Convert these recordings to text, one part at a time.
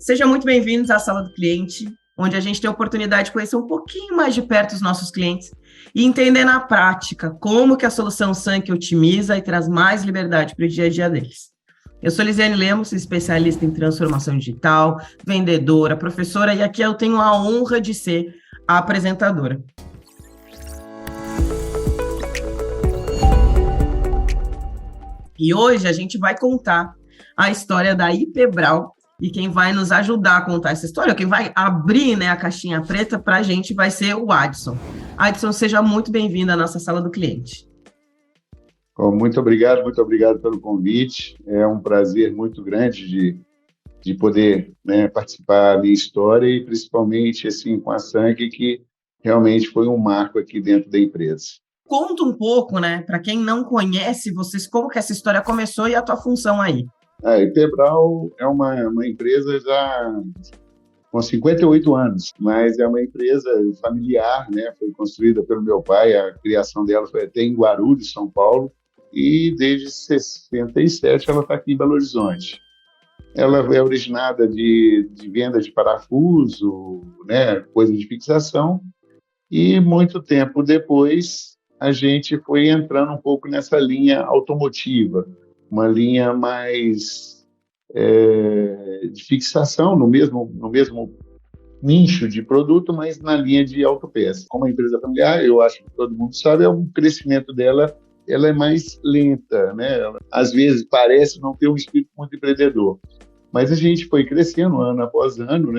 Sejam muito bem-vindos à Sala do Cliente, onde a gente tem a oportunidade de conhecer um pouquinho mais de perto os nossos clientes e entender na prática como que a solução Sank otimiza e traz mais liberdade para o dia a dia deles. Eu sou Lisiane Lemos, especialista em transformação digital, vendedora, professora, e aqui eu tenho a honra de ser a apresentadora. E hoje a gente vai contar a história da Ipebral, e quem vai nos ajudar a contar essa história, quem vai abrir, a caixinha preta para a gente vai ser o Adson. Adson, seja muito bem-vindo à nossa Sala do Cliente. Muito obrigado pelo convite. É um prazer muito grande de poder participar da minha história e principalmente assim, com a Sank, que realmente foi um marco aqui dentro da empresa. Conta um pouco, para quem não conhece vocês, como que essa história começou e a tua função aí. A Ipebral é uma empresa já com 58 anos, mas é uma empresa familiar, foi construída pelo meu pai, a criação dela foi até em Guarulhos, São Paulo, e desde 67 ela está aqui em Belo Horizonte. Ela é originada de venda de parafuso, coisa de fixação, e muito tempo depois a gente foi entrando um pouco nessa linha automotiva, uma linha mais de fixação no mesmo nicho de produto, mas na linha de autopeças. Como a empresa familiar, eu acho que todo mundo sabe, o crescimento dela ela é mais lenta, Ela, às vezes parece não ter um espírito muito empreendedor, mas a gente foi crescendo ano após ano,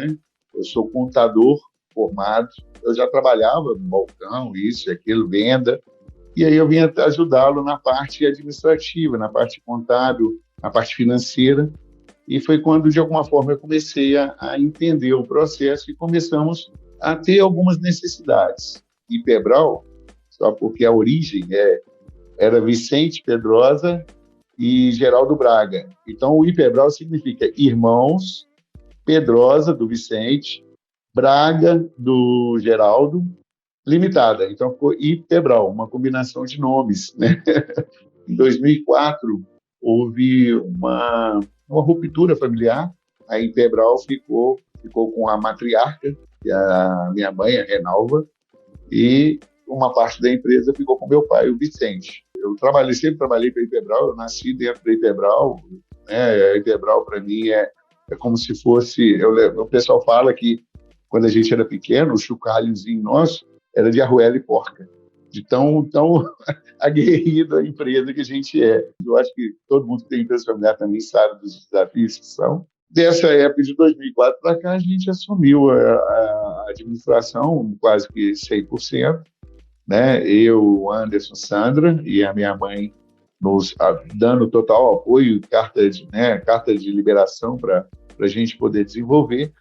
Eu sou contador formado, eu já trabalhava no balcão, isso e aquilo, venda, e aí eu vim ajudá-lo na parte administrativa, na parte contábil, na parte financeira, e foi quando, de alguma forma, eu comecei a entender o processo e começamos a ter algumas necessidades. Ipebral, só porque a origem era Vicente Pedrosa e Geraldo Braga. Então, o Ipebral significa irmãos, Pedrosa, do Vicente, Braga, do Geraldo, limitada. Então, ficou Ipebral, uma combinação de nomes. Em 2004, houve uma ruptura familiar. A Ipebral ficou com a matriarca, que é a minha mãe, a Renalva, e uma parte da empresa ficou com meu pai, o Vicente. Eu sempre trabalhei para a Ipebral, eu nasci dentro da Ipebral. A Ipebral, para mim, é como se fosse... O pessoal fala que, quando a gente era pequeno, o chocalhozinho nosso era de arruela e porca, de tão aguerrida a empresa que a gente é. Eu acho que todo mundo que tem empresa familiar também sabe dos desafios que são. Dessa época de 2004 para cá, a gente assumiu a administração quase que 100%, Eu, Anderson, Sandra e a minha mãe nos dando total apoio, carta de liberação para a gente poder desenvolver.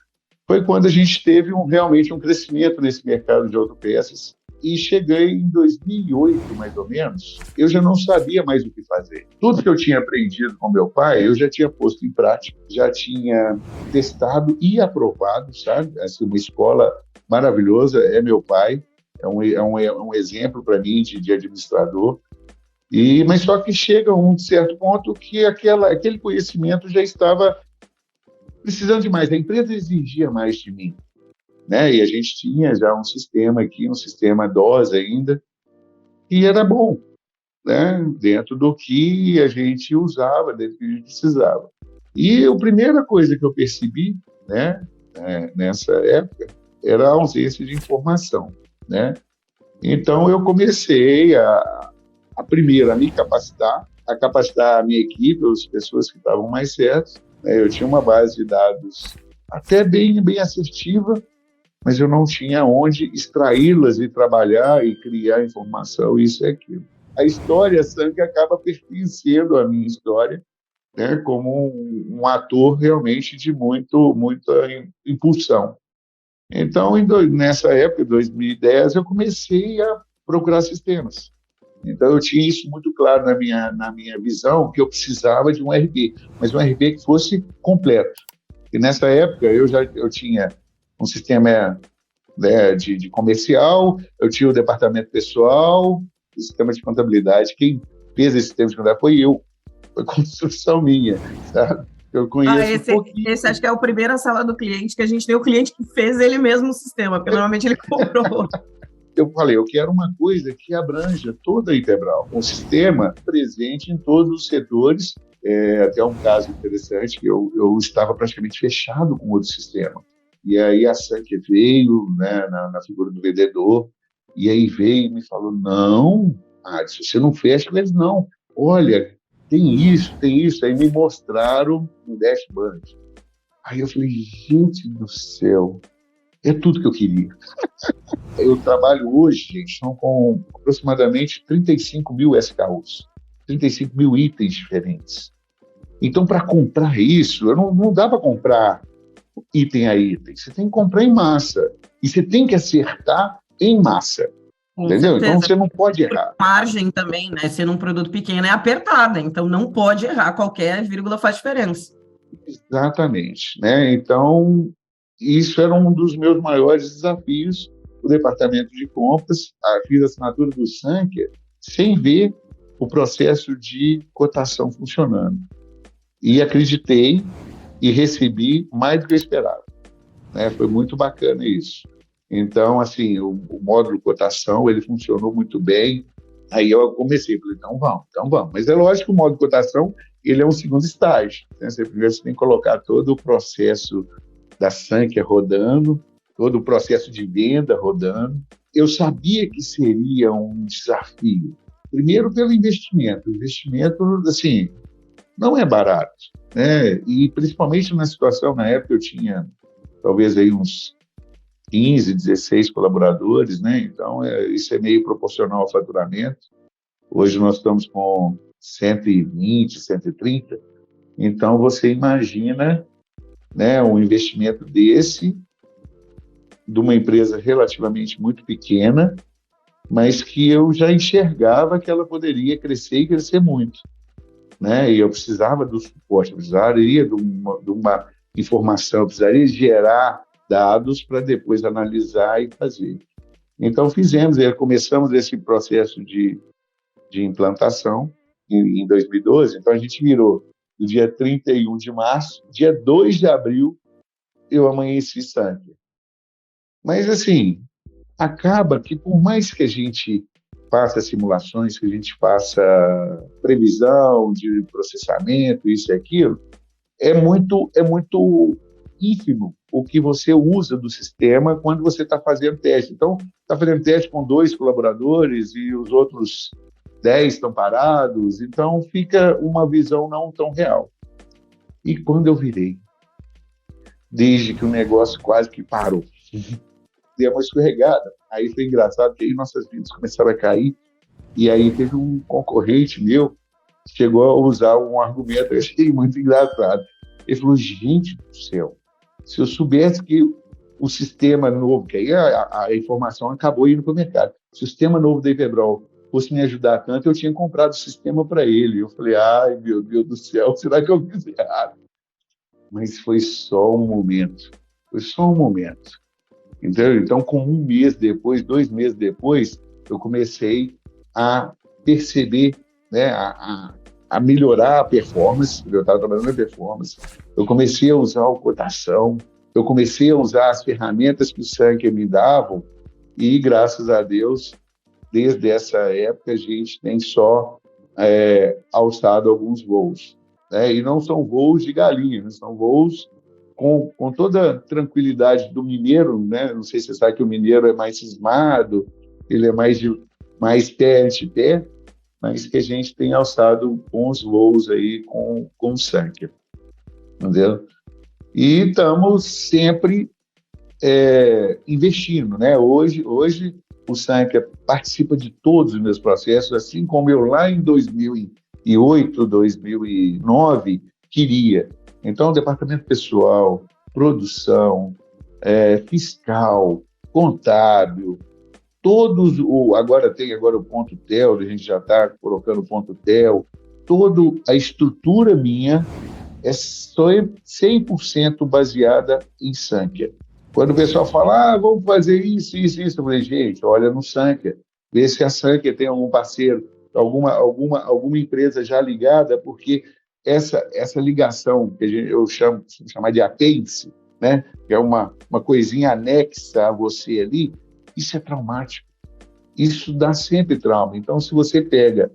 Foi quando a gente teve realmente um crescimento nesse mercado de autopeças. E cheguei em 2008, mais ou menos, eu já não sabia mais o que fazer. Tudo que eu tinha aprendido com meu pai, eu já tinha posto em prática, já tinha testado e aprovado, sabe? Assim, uma escola maravilhosa, é meu pai, é um exemplo para mim de administrador. Mas só que chega a um certo ponto que aquele conhecimento já estava precisando de mais. A empresa exigia mais de mim. E a gente tinha já um sistema aqui, um sistema DOS ainda, e era bom, dentro do que a gente usava, dentro do que a gente precisava. E a primeira coisa que eu percebi, nessa época, era a ausência de informação, Então, eu comecei primeiro a me capacitar, a capacitar a minha equipe, as pessoas que estavam mais certas. Eu tinha uma base de dados até bem assertiva, mas eu não tinha onde extraí-las e trabalhar e criar informação, isso e aquilo. A história Sank acaba pertencendo à minha história, como um ator realmente de muita impulsão. Então, nessa época, 2010, eu comecei a procurar sistemas. Então, eu tinha isso muito claro na minha visão, que eu precisava de um RP, mas um RP que fosse completo. E nessa época, eu tinha um sistema de comercial, eu tinha o departamento pessoal, o sistema de contabilidade. Quem fez esse sistema de contabilidade foi eu, foi construção minha, sabe? Eu Ah, conheço um esse pouquinho. acho que é o primeiro sala do cliente que a gente tem o cliente que fez ele mesmo o sistema, porque normalmente ele comprou. Eu falei, eu quero uma coisa que abranja toda a Integral, um sistema presente em todos os setores. Até um caso interessante, que eu estava praticamente fechado com outro sistema. E aí a Sank veio, né, na figura do vendedor, e aí veio e me falou, não, se você não fecha, eles não. Olha, tem isso. Aí me mostraram um dashboard. Aí eu falei, gente do céu, é tudo que eu queria. Eu trabalho hoje, gente, são com aproximadamente 35 mil SKUs, 35 mil itens diferentes. Então, para comprar isso, não dá para comprar item a item. Você tem que comprar em massa. E você tem que acertar em massa. Com Entendeu? Então, certeza. você não pode errar. A margem também, né? Sendo um produto pequeno, é apertada, então não pode errar, qualquer vírgula faz diferença. Exatamente. Né? Então, isso era um dos meus maiores desafios. O departamento de compras, fiz a assinatura do Sanker, sem ver o processo de cotação funcionando. E acreditei e recebi mais do que eu esperava. Né? Foi muito bacana isso. Então, assim, o módulo cotação, ele funcionou muito bem. Aí eu comecei, falei, então vamos. Mas é lógico que o módulo cotação, ele é um segundo estágio. Né? Primeiro você tem que colocar todo o processo da Sankia rodando, todo o processo de venda rodando. Eu sabia que seria um desafio. Primeiro pelo investimento. O investimento, assim, não é barato, né? E principalmente na situação, na época eu tinha talvez aí uns 15, 16 colaboradores, né? Então, isso é meio proporcional ao faturamento. Hoje nós estamos com 120, 130. Então, você imagina, né, um investimento desse, de uma empresa relativamente muito pequena, mas que eu já enxergava que ela poderia crescer e crescer muito. Né? E eu precisava do suporte, eu precisaria de uma informação, eu precisaria gerar dados para depois analisar e fazer. Então, começamos esse processo de implantação em 2012. Então, a gente virou do dia 31 de março, dia 2 de abril, eu amanheci Sanker. Mas, assim, acaba que, por mais que a gente faça simulações, que a gente faça previsão de processamento, isso e aquilo, é muito ínfimo o que você usa do sistema quando você está fazendo teste. Então, está fazendo teste com 2 colaboradores e os outros 10 estão parados, então fica uma visão não tão real. E quando eu virei, desde que o negócio quase que parou, deu uma escorregada. Aí foi engraçado, que aí nossas vidas começaram a cair, e aí teve um concorrente meu que chegou a usar um argumento que eu achei muito engraçado. Ele falou, gente do céu, se eu soubesse que o sistema novo, que aí a informação acabou indo para o mercado, se o sistema novo da Everbrol fosse me ajudar tanto, eu tinha comprado o sistema para ele. Eu falei, ai, meu Deus do céu, será que eu fiz errado? Mas foi só um momento. Foi só um momento. Entendeu? Então, com 1 mês depois, 2 meses depois, eu comecei a perceber, né, a melhorar a performance. Eu estava trabalhando na performance. Eu comecei a usar a cotação. Eu comecei a usar as ferramentas que o Sanker me davam e, graças a Deus, desde essa época, a gente tem só alçado alguns voos. Né? E não são voos de galinha, né? São voos com toda a tranquilidade do mineiro, né? Não sei se você sabe que o mineiro é mais cismado, ele é mais pé ante pé, mas que a gente tem alçado bons voos aí com o Sanker, entendeu? E estamos sempre investindo, né? Hoje o Sanker participa de todos os meus processos, assim como eu lá em 2008, 2009 queria. Então, departamento pessoal, produção, fiscal, contábil, todos agora o ponto TEL, a gente já está colocando o ponto TEL, toda a estrutura minha é só 100% baseada em Sanker. Quando o pessoal fala, vamos fazer isso, eu falei, gente, olha no Sanker, vê se a Sanker tem algum parceiro, alguma empresa já ligada, porque essa ligação, que eu chamo de apêndice, né? Que é uma coisinha anexa a você ali, isso é traumático. Isso dá sempre trauma. Então, se você pega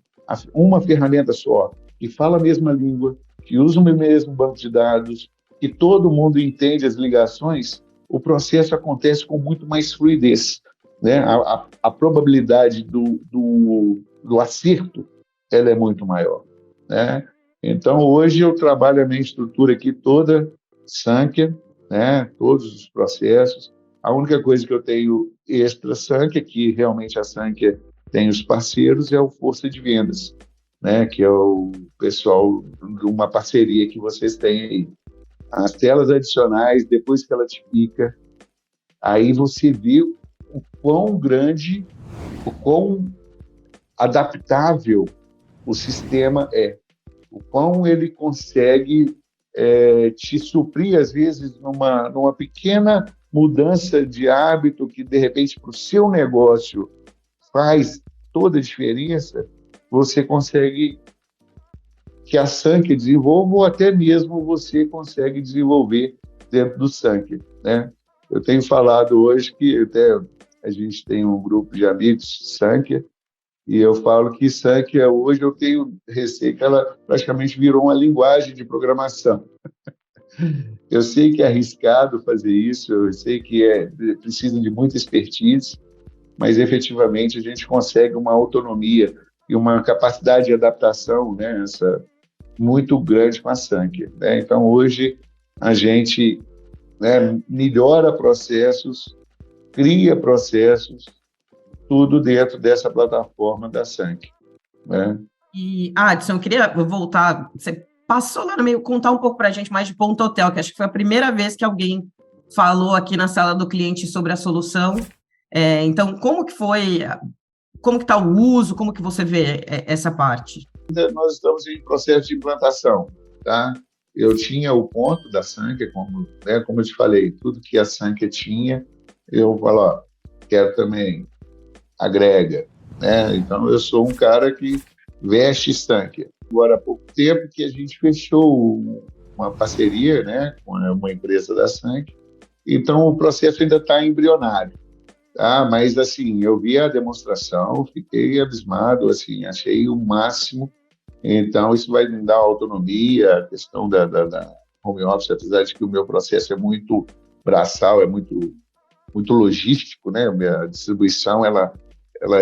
uma ferramenta só, que fala a mesma língua, que usa o mesmo banco de dados, que todo mundo entende as ligações, o processo acontece com muito mais fluidez, né? A probabilidade do acerto, ela é muito maior, né? Então, hoje eu trabalho a minha estrutura aqui toda Sankhya, né? Todos os processos. A única coisa que eu tenho extra Sankhya, que realmente a Sankhya tem os parceiros, é o Força de Vendas, né? Que é o pessoal de uma parceria que vocês têm aí. As telas adicionais, depois que ela te pica, aí você vê o quão grande, o quão adaptável o sistema é, o quão ele consegue te suprir, às vezes, numa pequena mudança de hábito que, de repente, para o seu negócio faz toda a diferença, você consegue que a Sankhya desenvolva ou até mesmo você consegue desenvolver dentro do Sankhya, né? Eu tenho falado hoje que até a gente tem um grupo de amigos Sankhya e eu falo que Sankhya hoje eu tenho receio que ela praticamente virou uma linguagem de programação. Eu sei que é arriscado fazer isso, eu sei que precisa de muita expertise, mas efetivamente a gente consegue uma autonomia e uma capacidade de adaptação, né, muito grande com a Sankhya, né? Então, hoje, a gente, né, melhora processos, cria processos, tudo dentro dessa plataforma da Sankhya, né? E, Adson, eu queria voltar, você passou lá no meio, contar um pouco para a gente mais de Ponto Hotel, que acho que foi a primeira vez que alguém falou aqui na sala do cliente sobre a solução. Então, como que foi, como que está o uso, como que você vê essa parte? Nós estamos em processo de implantação, tá? Eu tinha o ponto da Sankhya, como eu te falei, tudo que a Sankhya tinha, eu falo, ó, quero também, agrega, né? Então, eu sou um cara que veste Sankhya. Agora, há pouco tempo que a gente fechou uma parceria, né, com uma empresa da Sankhya, então o processo ainda está embrionário. Ah, mas assim, eu vi a demonstração, fiquei abismado, assim, achei o máximo. Então, isso vai me dar autonomia, a questão da home office, apesar de que o meu processo é muito braçal, é muito logístico, né? A distribuição, ela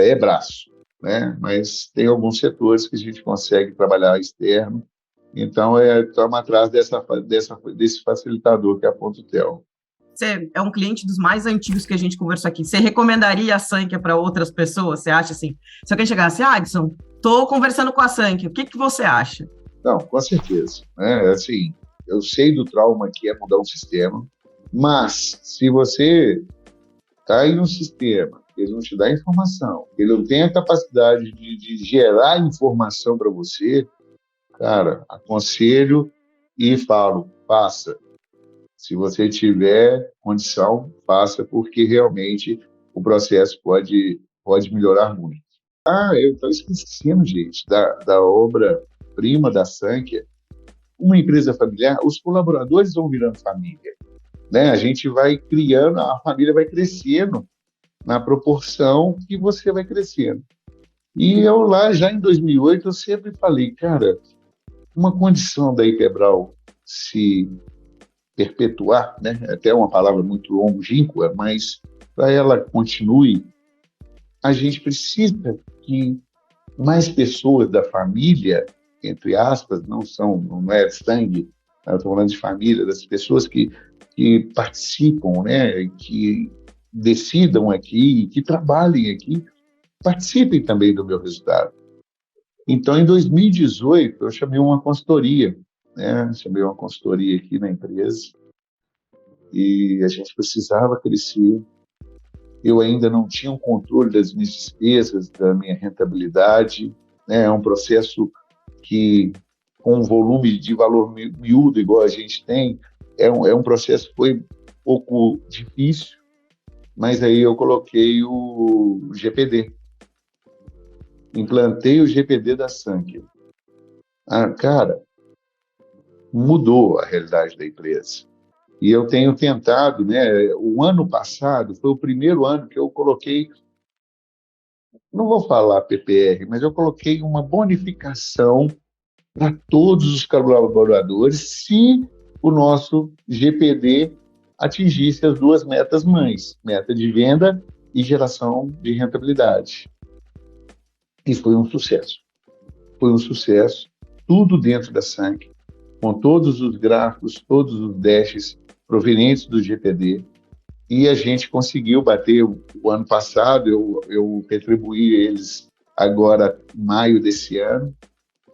é braço, né? Mas tem alguns setores que a gente consegue trabalhar externo. Então, estamos atrás desse facilitador que é a Pontotel. Você é um cliente dos mais antigos que a gente conversou aqui. Você recomendaria a Sankhya para outras pessoas? Você acha assim? Se alguém chegasse, Adson, estou conversando com a Sankhya, o que você acha? Não, com certeza, né? Assim, eu sei do trauma que é mudar um sistema, mas se você está em um sistema, ele não te dá informação, ele não tem a capacidade de gerar informação para você, cara, aconselho e falo, faça. Se você tiver condição, faça, porque realmente o processo pode melhorar muito. Ah, eu estou esquecendo, gente, da obra-prima da Sankhya. Uma empresa familiar, os colaboradores vão virando família, né? A gente vai criando, a família vai crescendo na proporção que você vai crescendo. E eu lá, já em 2008, eu sempre falei, cara, uma condição da Integral se perpetuar, né? Até uma palavra muito longínqua, mas para ela continue, a gente precisa que mais pessoas da família, entre aspas, não é sangue, eu estou falando de família, das pessoas que participam, né? Que decidam aqui, que trabalhem aqui, participem também do meu resultado. Então, em 2018, eu chamei uma consultoria, né? Chamei uma consultoria aqui na empresa e a gente precisava crescer. Eu ainda não tinha um controle das minhas despesas, da minha rentabilidade, né? É um processo que, com um volume de valor miúdo igual a gente tem, é um processo que foi um pouco difícil, mas aí eu coloquei o GPD. Implantei o GPD da Sankhya. Ah, cara, mudou a realidade da empresa. E eu tenho tentado, né? O ano passado foi o primeiro ano que eu coloquei, não vou falar PPR, mas eu coloquei uma bonificação para todos os colaboradores se o nosso GPD atingisse as duas metas mães, meta de venda e geração de rentabilidade. E foi um sucesso. Foi um sucesso, tudo dentro da Sank, com todos os gráficos, todos os dashes provenientes do GPD, e a gente conseguiu bater o ano passado, eu retribuí eles agora em maio desse ano,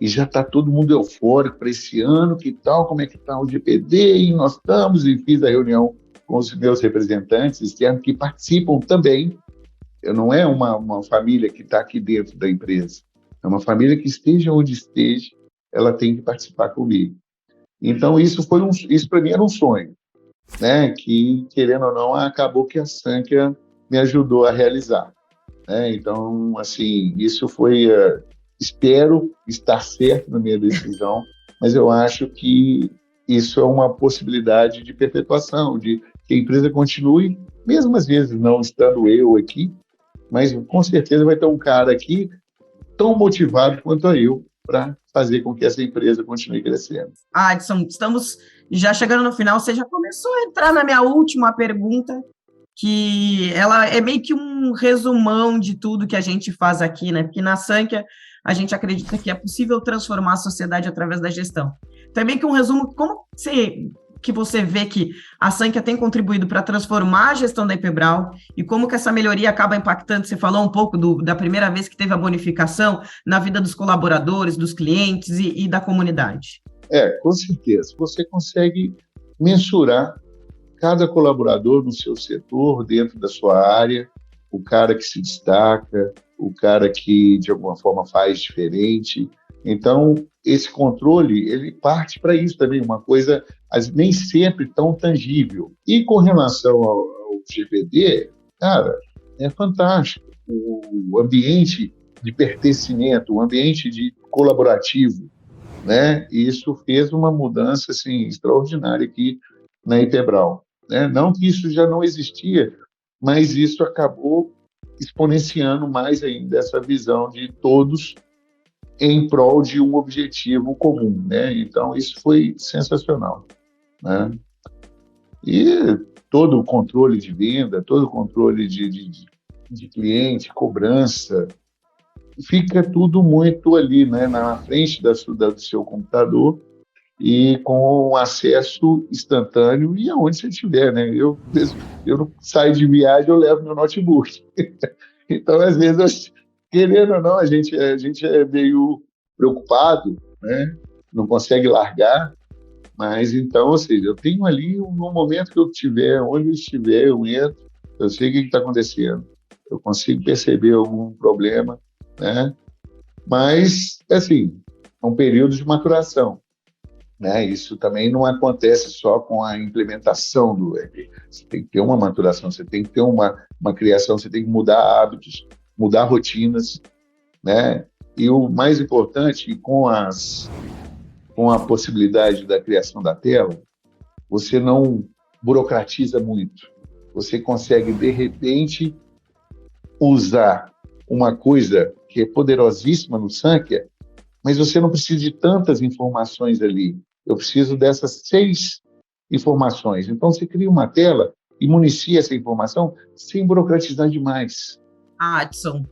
e já está todo mundo eufórico para esse ano, que tal, como é que está o GPD, e nós estamos, e fiz a reunião com os meus representantes externos que participam também. Não é uma família que está aqui dentro da empresa, é uma família que esteja onde esteja, ela tem que participar comigo. Então, isso para mim era um sonho, né? Que, querendo ou não, acabou que a Sankia me ajudou a realizar, né? Então, assim, isso foi... espero estar certo na minha decisão, mas eu acho que isso é uma possibilidade de perpetuação, de que a empresa continue, mesmo às vezes não estando eu aqui, mas com certeza vai ter um cara aqui tão motivado quanto eu para fazer com que essa empresa continue crescendo. Adson, estamos já chegando no final. Você já começou a entrar na minha última pergunta, que ela é meio que um resumão de tudo que a gente faz aqui, né? Porque na Sankia a gente acredita que é possível transformar a sociedade através da gestão. Também que um resumo, que você vê que a Sankia tem contribuído para transformar a gestão da Epebral e como que essa melhoria acaba impactando, você falou um pouco da primeira vez que teve a bonificação na vida dos colaboradores, dos clientes e da comunidade. Com certeza. Você consegue mensurar cada colaborador no seu setor, dentro da sua área, o cara que se destaca, o cara que, de alguma forma, faz diferente. Então, esse controle, ele parte para isso também, uma coisa nem sempre tão tangível. E com relação ao GPD, cara, é fantástico. O ambiente de pertencimento, o ambiente de colaborativo, né? E isso fez uma mudança assim, extraordinária aqui na Ipebral, né? Não que isso já não existia, mas isso acabou exponenciando mais ainda essa visão de todos em prol de um objetivo comum, né? Então, isso foi sensacional, né? E todo o controle de venda, todo o controle de cliente, cobrança, fica tudo muito ali, né, na frente do seu computador e com acesso instantâneo e aonde você estiver, né? Eu não saio de viagem, eu levo meu notebook. Então, às vezes, querendo ou não, a gente é meio preocupado, né? Não consegue largar, mas então, ou seja, eu tenho ali, no momento que eu estiver, onde eu estiver, eu entro, eu sei o que está acontecendo, eu consigo perceber algum problema, né? Mas, assim, é um período de maturação, né? Isso também não acontece só com a implementação do ERP. Você tem que ter uma maturação, você tem que ter uma criação, você tem que mudar hábitos, mudar rotinas, né? E o mais importante, com a possibilidade da criação da tela, você não burocratiza muito. Você consegue, de repente, usar uma coisa que é poderosíssima no Sankia, mas você não precisa de tantas informações ali. Eu preciso dessas 6 informações. Então, você cria uma tela e municia essa informação sem burocratizar demais. Adson,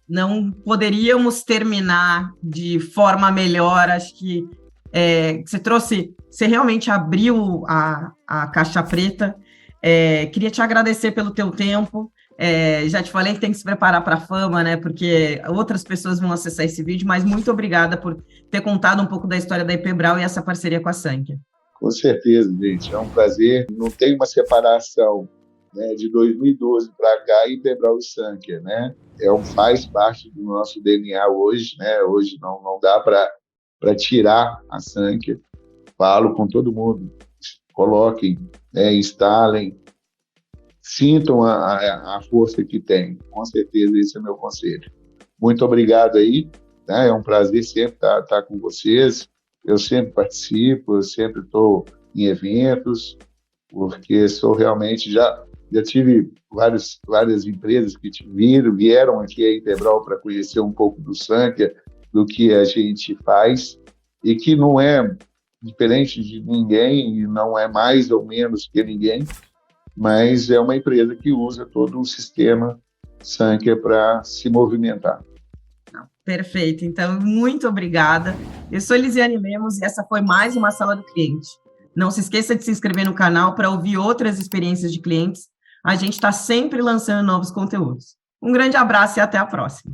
não poderíamos terminar de forma melhor. Acho que você realmente abriu a caixa preta. Queria te agradecer pelo teu tempo. Já te falei que tem que se preparar para a fama, né? Porque outras pessoas vão acessar esse vídeo, mas muito obrigada por ter contado um pouco da história da Ipebral e essa parceria com a Sankia. Com certeza, gente. É um prazer. Não tem uma separação, né, de 2012 para cá, Ipebral e Sankia, né? Faz parte do nosso DNA hoje, né? Hoje não dá para tirar a Sankia. Falo com todo mundo. Coloquem, né, instalem, sintam a força que tem. Com certeza, esse é o meu conselho. Muito obrigado aí, né? É um prazer sempre estar com vocês. eu sempre participo, eu sempre estou em eventos, porque sou realmente, já tive várias empresas que vieram aqui a Integral para conhecer um pouco do Sankia, do que a gente faz, e que não é diferente de ninguém, e não é mais ou menos que ninguém, mas é uma empresa que usa todo o sistema Sankia para se movimentar. Perfeito. Então, muito obrigada. Eu sou Elisiane Lemos e essa foi mais uma Sala do Cliente. Não se esqueça de se inscrever no canal para ouvir outras experiências de clientes. A gente está sempre lançando novos conteúdos. Um grande abraço e até a próxima.